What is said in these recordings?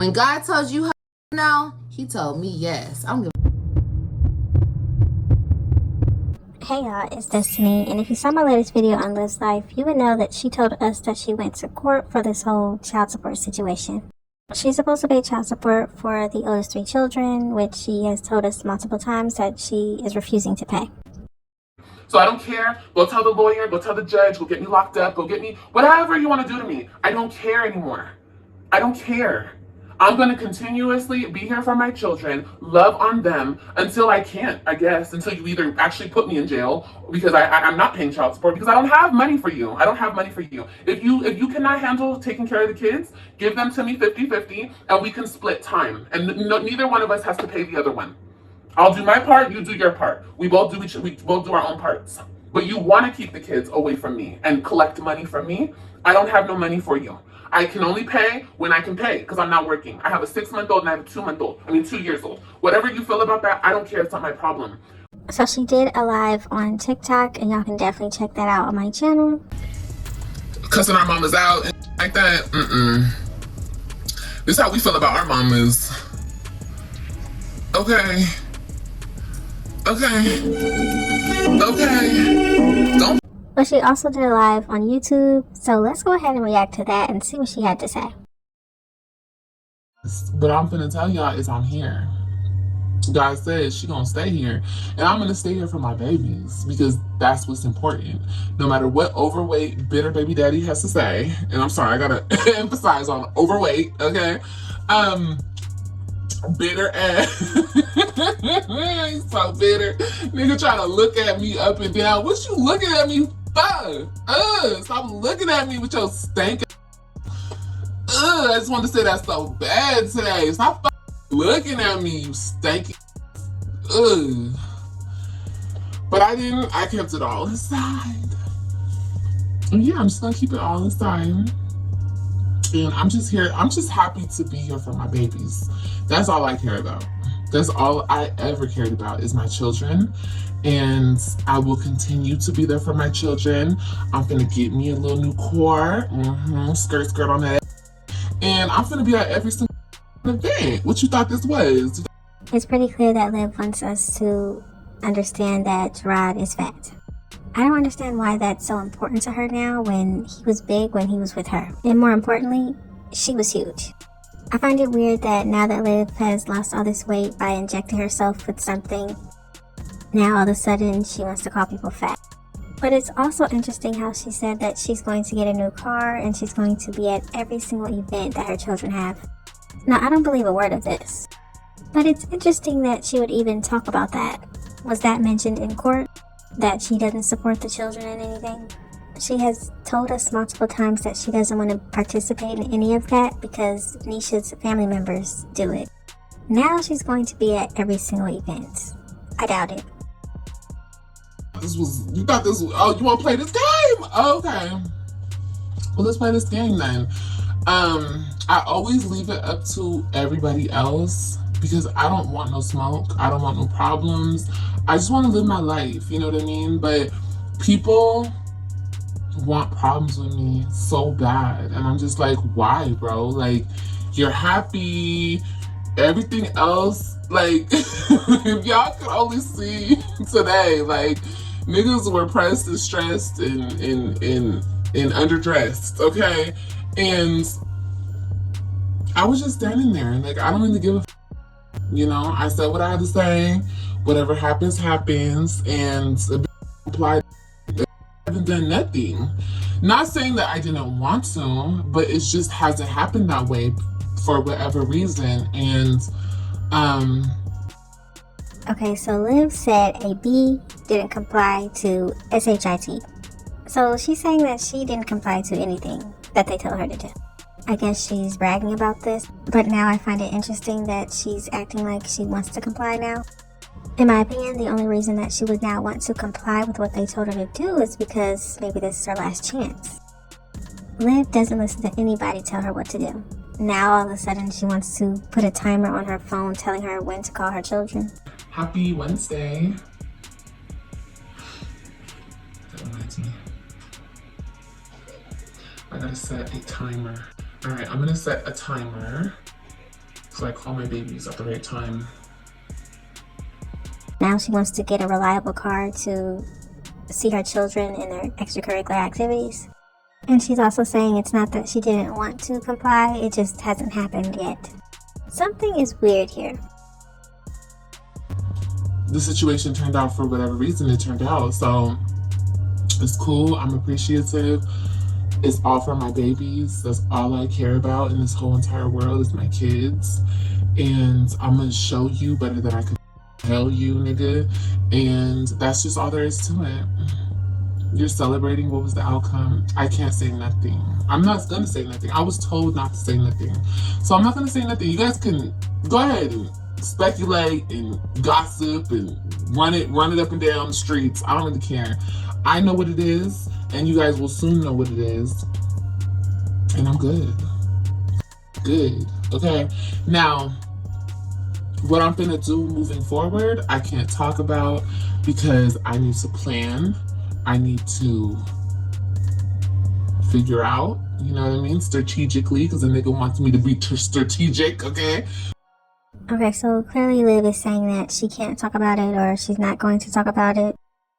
When God told you no, he told me yes. I don't give Hey y'all, it's Destiny, and if you saw my latest video on Liv's life, you would know that she told us that she went to court for this whole child support situation. She's supposed to pay child support for the oldest 3 children, which she has told us multiple times that she is refusing to pay. So I don't care. Go tell the lawyer, go tell the judge, go get me locked up, go get me whatever you want to do to me. I don't care anymore. I don't care. I'm going to continuously be here for my children, love on them until I can't, I guess, until you either actually put me in jail because I'm not paying child support because I don't have money for you. I don't have money for you. If you cannot handle taking care of the kids, give them to me 50-50 and we can split time. And neither one of us has to pay the other one. I'll do my part, you do your part. We both do our own parts. But you want to keep the kids away from me and collect money from me. I don't have no money for you. I can only pay when I can pay because I'm not working. I have a 6-month-old and I have a 2 years old. Whatever you feel about that, I don't care. It's not my problem. So she did a live on TikTok, and y'all can definitely check that out on my channel. Cussing our mamas out and like that. This is how we feel about our mamas. Okay. Don't. But she also did a live on YouTube, so let's go ahead and react to that and see what she had to say. But I'm finna tell y'all is I'm here. God says she gonna stay here, and I'm gonna stay here for my babies because that's what's important. No matter what overweight, bitter baby daddy has to say, and I'm sorry, I gotta emphasize on overweight, okay? Bitter ass. He's so bitter. Nigga trying to look at me up and down. What you looking at me for? Stop looking at me with your stank. I just wanted to say that so bad today. Stop looking at me, you stanky. But I didn't. I kept it all inside. And yeah, I'm just gonna keep it all inside. And I'm just here. I'm just happy to be here for my babies. That's all I care about. That's all I ever cared about is my children. And I will continue to be there for my children. I'm gonna get me a little new car. Skirt on that. And I'm gonna be at every single event. What you thought this was? It's pretty clear that Liv wants us to understand that Jerrod is fat. I don't understand why that's so important to her now when he was big when he was with her. And more importantly, she was huge. I find it weird that now that Liv has lost all this weight by injecting herself with something, now all of a sudden she wants to call people fat. But it's also interesting how she said that she's going to get a new car and she's going to be at every single event that her children have. Now, I don't believe a word of this. But it's interesting that she would even talk about that. Was that mentioned in court? That she doesn't support the children in anything? She has told us multiple times that she doesn't want to participate in any of that because Nisha's family members do it. Now she's going to be at every single event. I doubt it. You thought this was, oh, you want to play this game? Okay. Well, let's play this game then. I always leave it up to everybody else because I don't want no smoke. I don't want no problems. I just want to live my life, you know what I mean? But people want problems with me so bad. And I'm just like, why, bro? Like, you're happy. Everything else, like, if y'all could only see today, like, niggas were pressed and stressed and underdressed, okay? And I was just standing there, and like, I don't really give a you know, I said what I had to say. Whatever happens, happens. And applied. I haven't done nothing. Not saying that I didn't want to, but it just hasn't happened that way for whatever reason. And okay, so Liv said a B didn't comply to SHIT. So she's saying that she didn't comply to anything that they tell her to do. I guess she's bragging about this, but now I find it interesting that she's acting like she wants to comply now. In my opinion, the only reason that she would now want to comply with what they told her to do is because maybe this is her last chance. Liv doesn't listen to anybody tell her what to do. Now all of a sudden she wants to put a timer on her phone telling her when to call her children. Happy Wednesday. That reminds me. I gotta set a timer. All right, I'm gonna set a timer so I call my babies at the right time. Now she wants to get a reliable car to see her children in their extracurricular activities. And she's also saying it's not that she didn't want to comply, it just hasn't happened yet. Something is weird here. The situation turned out for whatever reason it turned out, so it's cool. I'm appreciative. It's all for my babies. That's all I care about in this whole entire world is my kids. And I'm gonna show you better than I could tell you, nigga. And that's just all there is to it. You're celebrating what was the outcome. I can't say nothing. I'm not gonna say nothing. I was told not to say nothing. So I'm not gonna say nothing. You guys can go ahead and speculate and gossip and run it up and down the streets. I don't really care. I know what it is, and you guys will soon know what it is. And I'm good. Good. Okay. Now, what I'm gonna do moving forward, I can't talk about because I need to plan. I need to figure out, you know what I mean, strategically, because the nigga wants me to be strategic, okay? Okay, so clearly Liv is saying that she can't talk about it or she's not going to talk about it.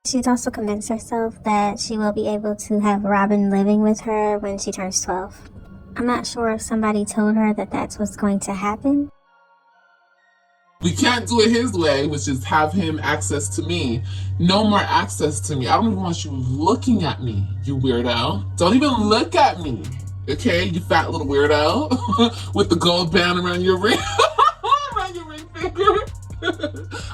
She's also convinced herself that she will be able to have Robin living with her when she turns 12. I'm not sure if somebody told her that that's what's going to happen. We can't do it his way, which is have him access to me. No more access to me. I don't even want you looking at me, you weirdo. Don't even look at me, okay, you fat little weirdo with the gold band around your ring, around your ring finger.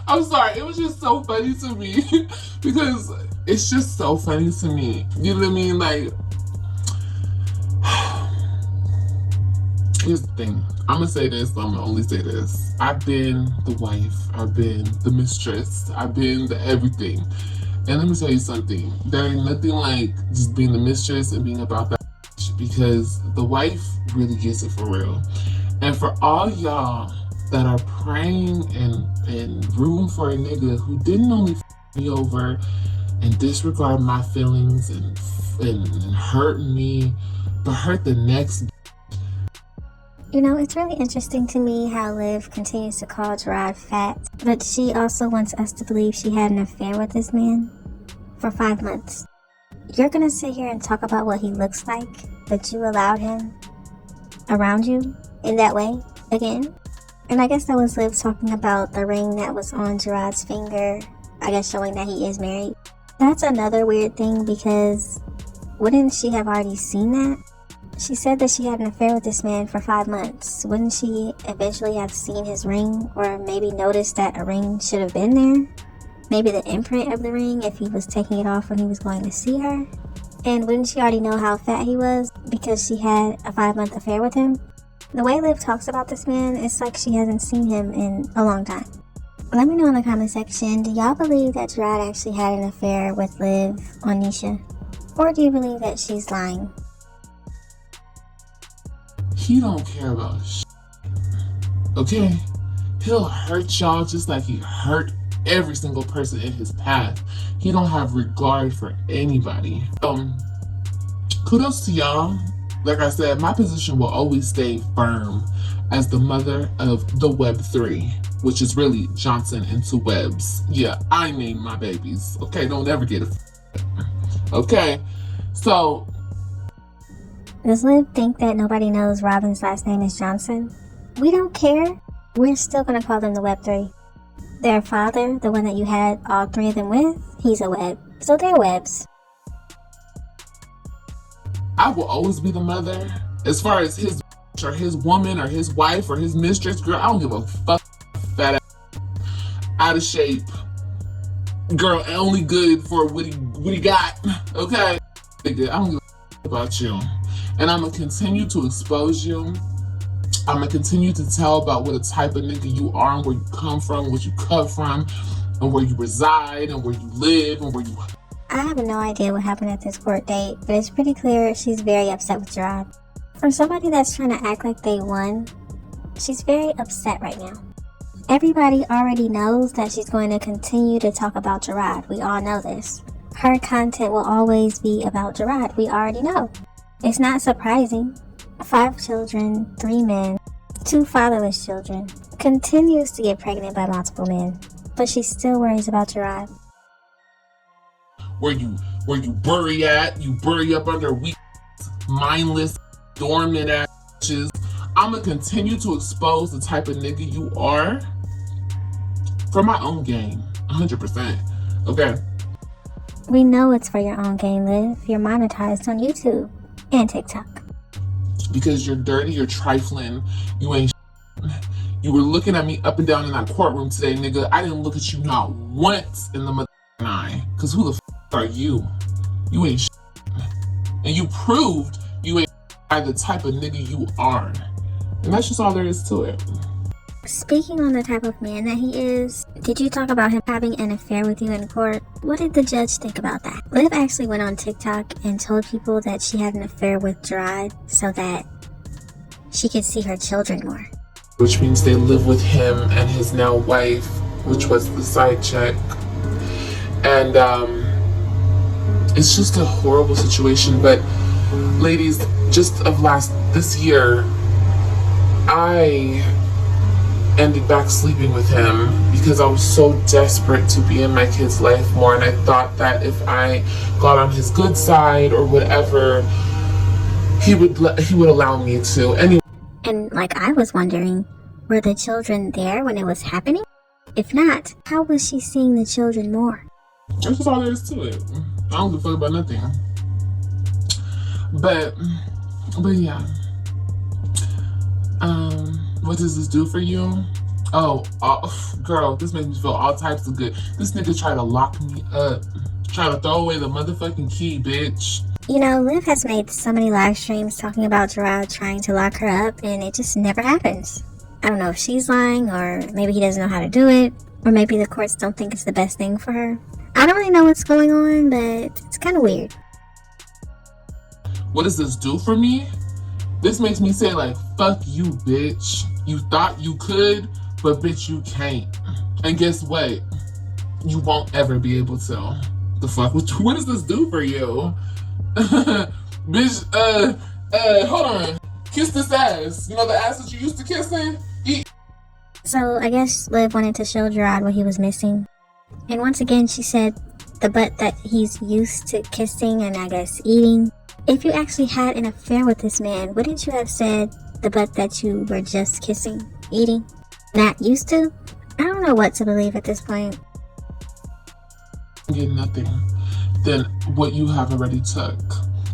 I'm sorry, it was just so funny to me because it's just so funny to me. You know what I mean? Like, here's the thing. I'm gonna say this, I'm gonna only say this. I've been the wife, I've been the mistress, I've been the everything. And let me tell you something. There ain't nothing like just being the mistress and being about that because the wife really gets it for real. And for all y'all that are praying and rooting for a nigga who didn't only me over and disregard my feelings and hurt me, but hurt the next. You know, it's really interesting to me how Liv continues to call Jerrod fat, but she also wants us to believe she had an affair with this man for 5 months. You're gonna sit here and talk about what he looks like, but you allowed him around you in that way again? And I guess that was Liv talking about the ring that was on Jerrod's finger, I guess showing that he is married. That's another weird thing because wouldn't she have already seen that? She said that she had an affair with this man for 5 months. Wouldn't she eventually have seen his ring or maybe noticed that a ring should have been there? Maybe the imprint of the ring if he was taking it off when he was going to see her? And wouldn't she already know how fat he was because she had a 5-month affair with him? The way Liv talks about this man, it's like she hasn't seen him in a long time. Let me know in the comment section, do y'all believe that Jerrod actually had an affair with Liv on Nisha? Or do you believe that she's lying? He don't care about shit. Okay? He'll hurt y'all just like he hurt every single person in his path. He don't have regard for anybody. Kudos to y'all. Like I said, my position will always stay firm as the mother of the Web3, which is really Johnson and two Webs. Yeah, I name my babies. Okay, don't ever get it. Okay, so does Liv think that nobody knows Robin's last name is Johnson? We don't care. We're still gonna call them the Web3. Their father, the one that you had all 3 of them with, he's a Web. So they're Webs. I will always be the mother. As far as his or his woman or his wife or his mistress, girl, I don't give a fuck. Fat ass, out of shape, girl, only good for what he got. Okay, I don't give a fuck about you, and I'm gonna continue to expose you. I'm gonna continue to tell about what a type of nigga you are and where you come from, what you cut from, and where you reside and where you live and where you. I have no idea what happened at this court date, but it's pretty clear she's very upset with Jerrod. For somebody that's trying to act like they won, she's very upset right now. Everybody already knows that she's going to continue to talk about Jerrod. We all know this. Her content will always be about Jerrod. We already know. It's not surprising. 5 children, 3 men, 2 fatherless children, continues to get pregnant by multiple men, but she still worries about Jerrod. Where you bury at, you bury up under weak, mindless, dormant ashes. I'm gonna continue to expose the type of nigga you are for my own gain, 100%. Okay. We know it's for your own gain, Liv. You're monetized on YouTube and TikTok. Because you're dirty, you're trifling, you ain't You were looking at me up and down in that courtroom today, nigga. I didn't look at you not once in the motherfucking eye. Cause who the are you? You ain't and you proved you ain't the type of nigga you are. And that's just all there is to it. Speaking on the type of man that he is, did you talk about him having an affair with you in court? What did the judge think about that? Liv actually went on TikTok and told people that she had an affair with Jerrod so that she could see her children more. Which means they live with him and his now wife, which was the side chick. And it's just a horrible situation. But ladies, just of this year, I ended back sleeping with him because I was so desperate to be in my kid's life more, and I thought that if I got on his good side or whatever, he would allow me to. Anyway. And like I was wondering, were the children there when it was happening? If not, how was she seeing the children more? That's just all there is to it. I don't give a fuck about nothing. But yeah. What does this do for you? Oh, girl, this makes me feel all types of good. This nigga tried to lock me up. Trying to throw away the motherfucking key, bitch. You know, Liv has made so many live streams talking about Jerrod trying to lock her up, and it just never happens. I don't know if she's lying, or maybe he doesn't know how to do it, or maybe the courts don't think it's the best thing for her. I don't really know what's going on, but it's kind of weird. What does this do for me? This makes me say, like, fuck you, bitch. You thought you could, but bitch, you can't. And guess what? You won't ever be able to. The fuck? What does this do for you? Bitch, hold on. Kiss this ass. You know the ass that you used to kissing? So I guess Liv wanted to show Jerrod what he was missing. And once again, she said the butt that he's used to kissing and I guess eating. If you actually had an affair with this man, wouldn't you have said the butt that you were just kissing, eating, not used to? I don't know what to believe at this point. Get nothing than what you have already took.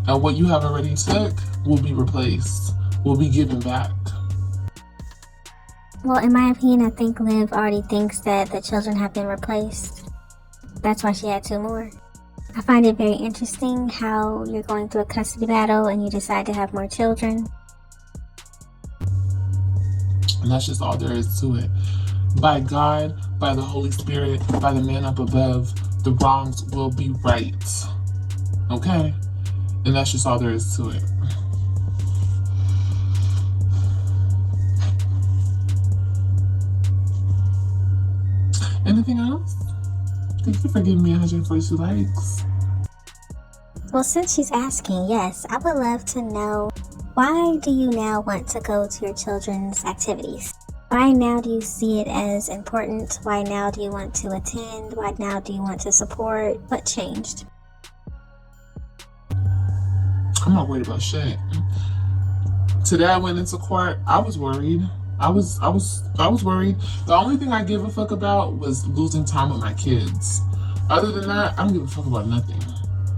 And what you have already took will be replaced, will be given back. Well, in my opinion, I think Liv already thinks that the children have been replaced. That's why she had 2 more. I find it very interesting how you're going through a custody battle and you decide to have more children. And that's just all there is to it. By God, by the Holy Spirit, by the man up above, the wrongs will be right. Okay? And that's just all there is to it. Anything else? Thank you for giving me 142 likes. Well, since she's asking, yes, I would love to know, why do you now want to go to your children's activities? Why now do you see it as important? Why now do you want to attend? Why now do you want to support? What changed? I'm not worried about shit. Today I went into court. I was worried. I was worried. The only thing I give a fuck about was losing time with my kids. Other than that, I don't give a fuck about nothing.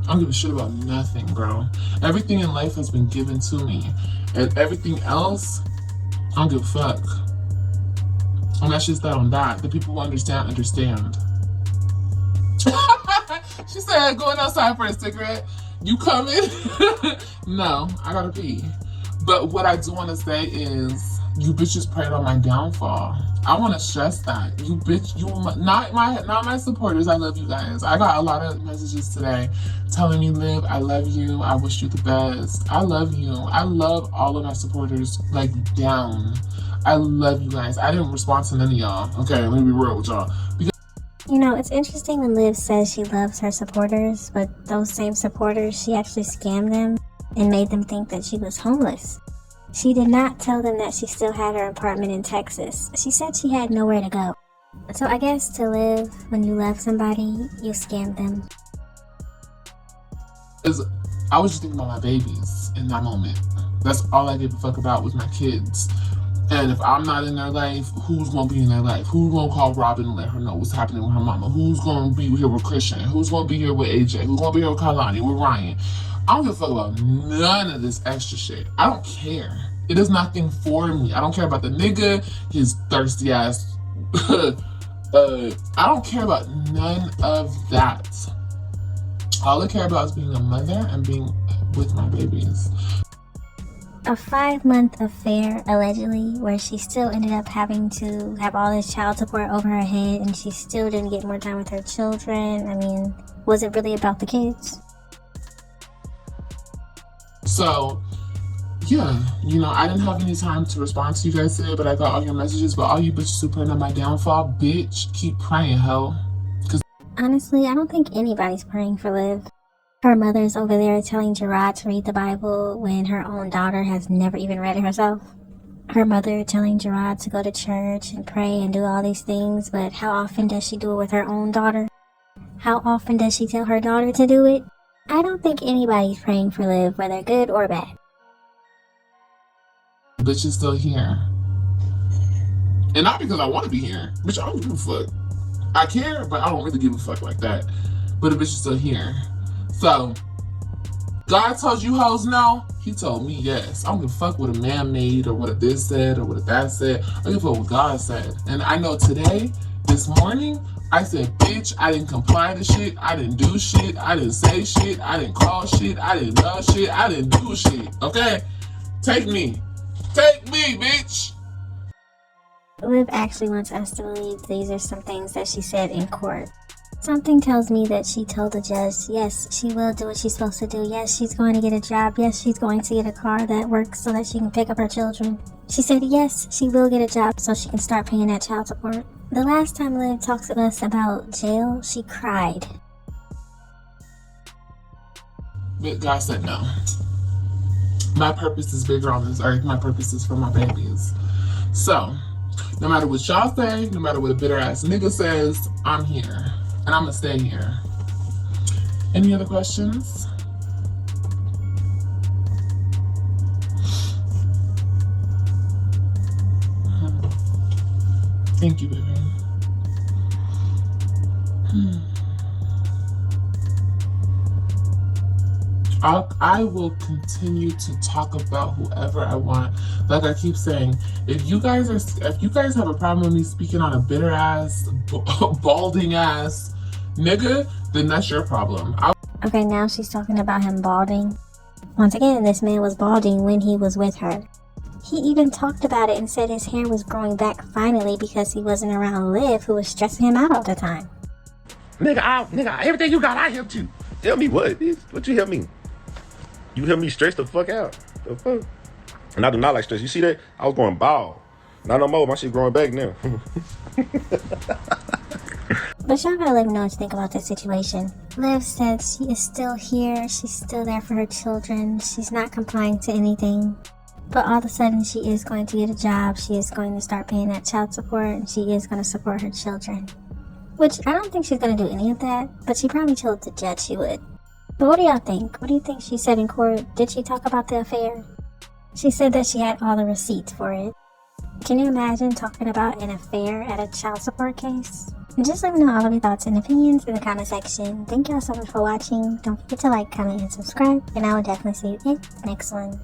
I don't give a shit about nothing, bro. Everything in life has been given to me. And everything else, I don't give a fuck. And that's just that on that. The people who understand. She said, going outside for a cigarette. You coming? No, I gotta pee. But what I do want to say is, you bitches prayed on my downfall. I want to stress that. You bitch, not my supporters. I love you guys. I got a lot of messages today telling me, Liv, I love you. I wish you the best. I love you. I love all of my supporters, like, down. I love you guys. I didn't respond to none of y'all. Okay, let me be real with y'all. You know, it's interesting when Liv says she loves her supporters, but those same supporters, she actually scammed them and made them think that she was homeless. She did not tell them that she still had her apartment in Texas. She said she had nowhere to go. So I guess to live when you love somebody, you scam them. I was just thinking about my babies in that moment. That's all I gave a fuck about was my kids. And if I'm not in their life, who's going to be in their life? Who's going to call Robin and let her know what's happening with her mama? Who's going to be here with Christian? Who's going to be here with AJ? Who's going to be here with Kalani, with Ryan? I don't give a fuck about none of this extra shit. I don't care. It is nothing for me. I don't care about the nigga, his thirsty ass. I don't care about none of that. All I care about is being a mother and being with my babies. A 5-month affair, allegedly, where she still ended up having to have all this child support over her head and she still didn't get more time with her children. I mean, was it really about the kids? So, yeah, I didn't have any time to respond to you guys today, but I got all your messages. But all you bitches who praying on my downfall, bitch, keep praying, ho. Honestly, I don't think anybody's praying for Liv. Her mother's over there telling Jerrod to read the Bible when her own daughter has never even read it herself. Her mother telling Jerrod to go to church and pray and do all these things, but how often does she do it with her own daughter? How often does she tell her daughter to do it? I don't think anybody's praying for Liv, whether good or bad. Bitch is still here. And not because I want to be here. Bitch, I don't give a fuck. I care, but I don't really give a fuck like that. But the bitch is still here. So, God told you hoes no? He told me yes. I don't give a fuck what a man made or what a this said or what a that said. I don't give a fuck what God said. And I know today, this morning, I said, bitch, I didn't comply to shit. I didn't do shit. I didn't say shit. I didn't call shit. I didn't love shit. I didn't do shit. Okay? Take me. Take me, bitch. Liv actually wants us to believe these are some things that she said in court. Something tells me that she told the judge, yes, she will do what she's supposed to do. Yes, she's going to get a job. Yes, she's going to get a car that works so that she can pick up her children. She said, yes, she will get a job so she can start paying that child support. The last time Liv talked to us about jail, she cried. But God said no. My purpose is bigger on this earth. My purpose is for my babies. So, no matter what y'all say, no matter what a bitter ass nigga says, I'm here. And I'm gonna stay here. Any other questions? Thank you, baby. I will continue to talk about whoever I want. Like I keep saying, if you guys have a problem with me speaking on a bitter ass, balding ass nigga, then that's your problem. Okay, now she's talking about him balding. Once again, this man was balding when he was with her. He even talked about it and said his hair was growing back finally because he wasn't around Liv, who was stressing him out all the time. Nigga, everything you got, I helped you. Tell me what? What you help me? You help me stress the fuck out. The fuck? And I do not like stress. You see that? I was going bald. Not no more. My shit growing back now. But y'all gotta let me know what you think about this situation. Liv said she is still here. She's still there for her children. She's not complying to anything. But all of a sudden, she is going to get a job. She is going to start paying that child support. And she is going to support her children. Which, I don't think she's going to do any of that. But she probably told the judge she would. But what do y'all think? What do you think she said in court? Did she talk about the affair? She said that she had all the receipts for it. Can you imagine talking about an affair at a child support case? And just let me know all of your thoughts and opinions in the comment section. Thank y'all so much for watching. Don't forget to like, comment, and subscribe. And I will definitely see you in the next one.